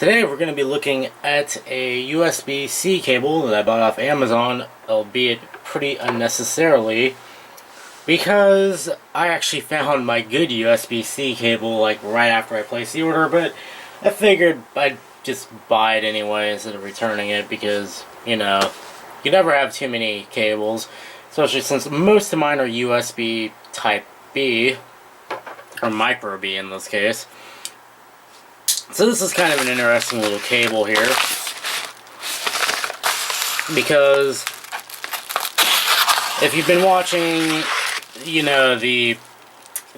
Today we're going to be looking at a USB-C cable that I bought off Amazon, albeit pretty unnecessarily, because I actually found my good USB-C cable like right after I placed the order, but I figured I'd just buy it anyway instead of returning it because, you know, you never have too many cables, especially since most of mine are USB Type B, or micro B in this case. So this is kind of an interesting little cable here, because if you've been watching, you know, the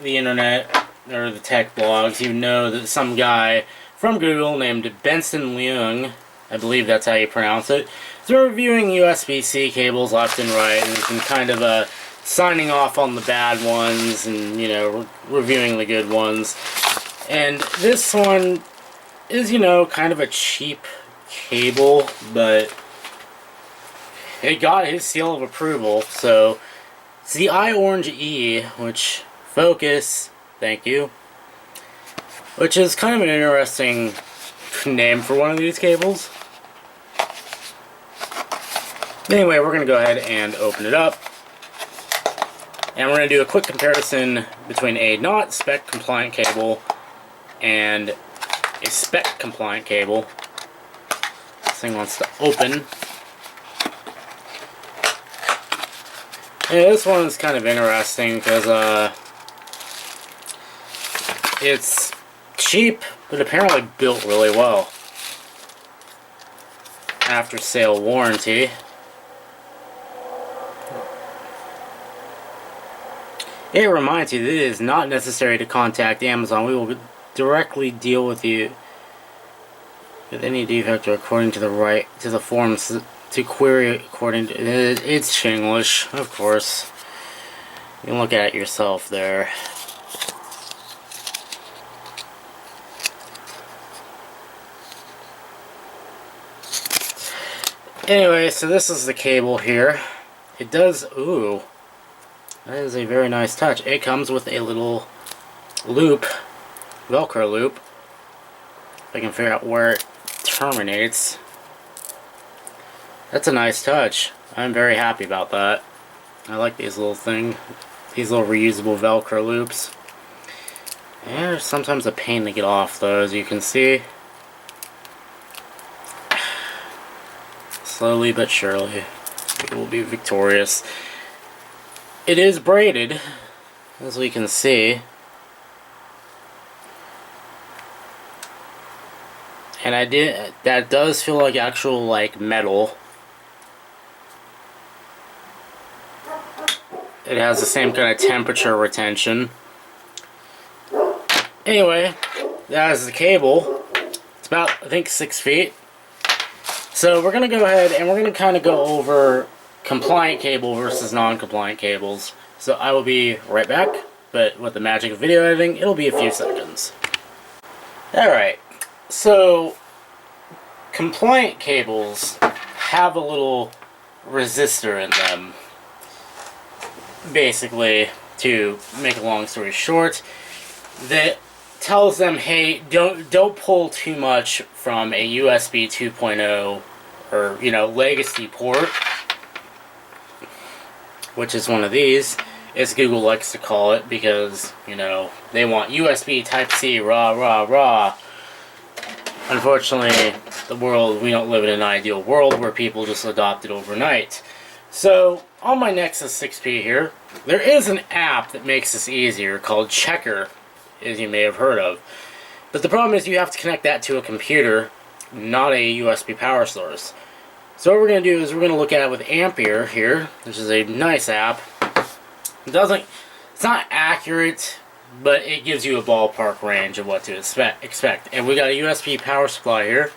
internet or the tech blogs, you know that some guy from Google named Benson Leung, I believe that's how you pronounce it, is reviewing USB-C cables left and right, and he's been kind of signing off on the bad ones and, you know, reviewing the good ones. And this one is, you know, kind of a cheap cable, but it got his seal of approval. So it's the IOrange-E, which focus, thank you, which is kind of an interesting name for one of these cables. Anyway, we're going to go ahead and open it up, and we're going to do a quick comparison between a not spec compliant cable and a spec compliant cable. This thing wants to open. And this one is kind of interesting because it's cheap, but apparently built really well. After sale warranty. It reminds you that it is not necessary to contact Amazon. We will directly deal with you with any defect according to the forms to query according to it's Chinglish, of course. You can look at it yourself there. Anyway, so this is the cable here. It does, ooh, that is a very nice touch. It comes with a little loop, Velcro loop. If I can figure out where it terminates. That's a nice touch. I'm very happy about that. I like these little reusable Velcro loops. And they're sometimes a pain to get off though, as you can see. Slowly but surely, we will be victorious. It is braided, as we can see. And that does feel like actual, like, metal. It has the same kind of temperature retention. Anyway, that is the cable. It's about, I think, 6 feet. So we're going to go ahead and we're going to kind of go over compliant cable versus non-compliant cables. So I will be right back, but with the magic of video editing, it'll be a few seconds. Alright, so compliant cables have a little resistor in them. Basically, to make a long story short, that tells them, hey, don't pull too much from a USB 2.0 or, you know, legacy port, which is one of these, as Google likes to call it, because, you know, they want USB Type-C, rah, rah, rah. Unfortunately, we don't live in an ideal world where people just adopt it overnight. So, on my Nexus 6P here, there is an app that makes this easier called Checker, as you may have heard of. But the problem is you have to connect that to a computer, not a USB power source. So what we're going to do is we're going to look at it with Ampere here, which is a nice app. It's not accurate, but it gives you a ballpark range of what to expect. And we got a USB power supply here.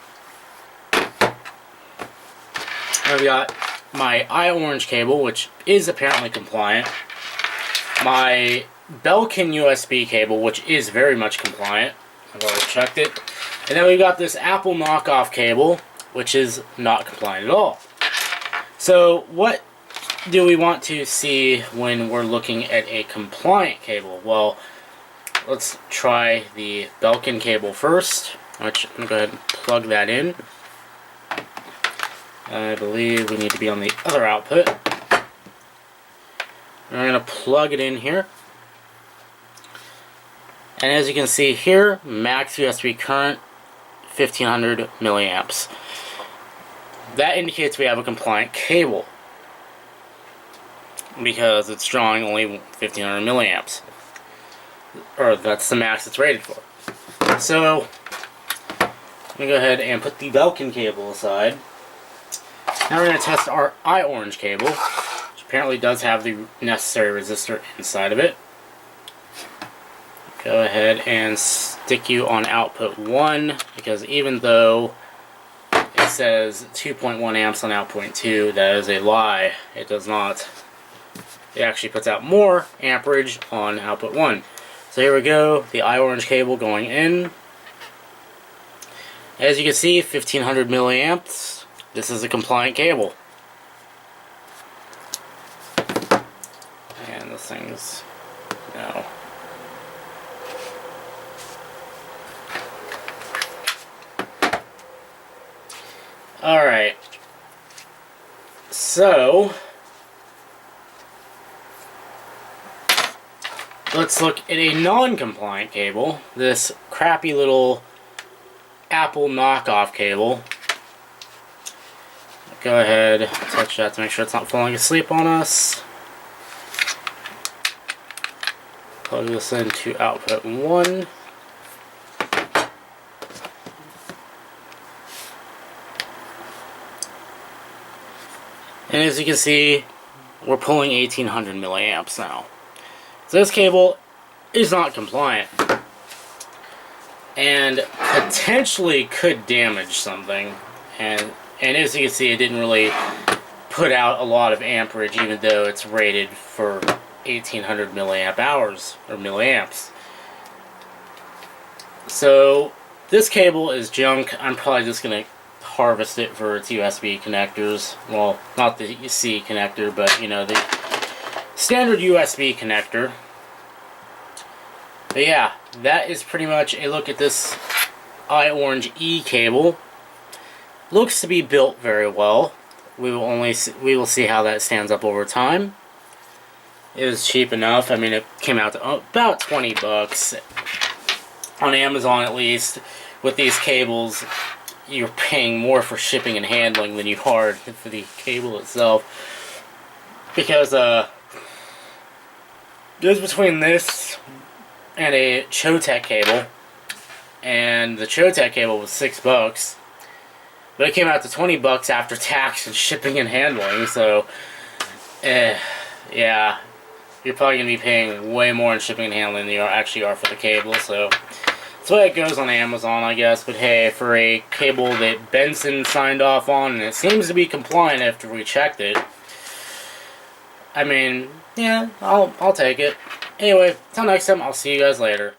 And we got my iOrange cable, which is apparently compliant. My Belkin USB cable, which is very much compliant. I've already checked it. And then we've got this Apple knockoff cable, which is not compliant at all. So what do we want to see when we're looking at a compliant cable? Well, let's try the Belkin cable first. which I'm going to go ahead and plug that in. I believe we need to be on the other output. We're going to plug it in here. And as you can see here, max USB current, 1500 milliamps. That indicates we have a compliant cable, because it's drawing only 1500 milliamps. Or that's the max it's rated for. So, I'm going to go ahead and put the Belkin cable aside. Now we're going to test our IOrange cable, which apparently does have the necessary resistor inside of it. Go ahead and stick you on output 1, because even though it says 2.1 amps on output 2, that is a lie. It does not. It actually puts out more amperage on output 1. So here we go, the IOrange cable going in. As you can see, 1500 milliamps. This is a compliant cable. And this thing's, no. Alright. So, let's look at a non-compliant cable. This crappy little Apple knockoff cable. Go ahead, touch that to make sure it's not falling asleep on us. Plug this into output 1. And as you can see, we're pulling 1800 milliamps now. So this cable is not compliant, and potentially could damage something. And as you can see, it didn't really put out a lot of amperage, even though it's rated for 1800 milliamp hours, or milliamps. So, this cable is junk. I'm probably just going to harvest it for its USB connectors. Well, not the C connector, but, you know, the standard USB connector. But yeah, that is pretty much a look at this IOrange-E cable. Looks to be built very well. We will see how that stands up over time. It was cheap enough. I mean, it came out to about 20 bucks on Amazon, at least. With these cables, you're paying more for shipping and handling than you are for the cable itself, because goes between this and a Chotec cable, and the Chotec cable was 6 bucks. But it came out to 20 bucks after tax and shipping and handling, so, yeah, you're probably going to be paying way more in shipping and handling than you actually are for the cable, so that's why it goes on Amazon, I guess. But hey, for a cable that Benson signed off on, and it seems to be compliant after we checked it, I mean, yeah, I'll take it. Anyway, till next time, I'll see you guys later.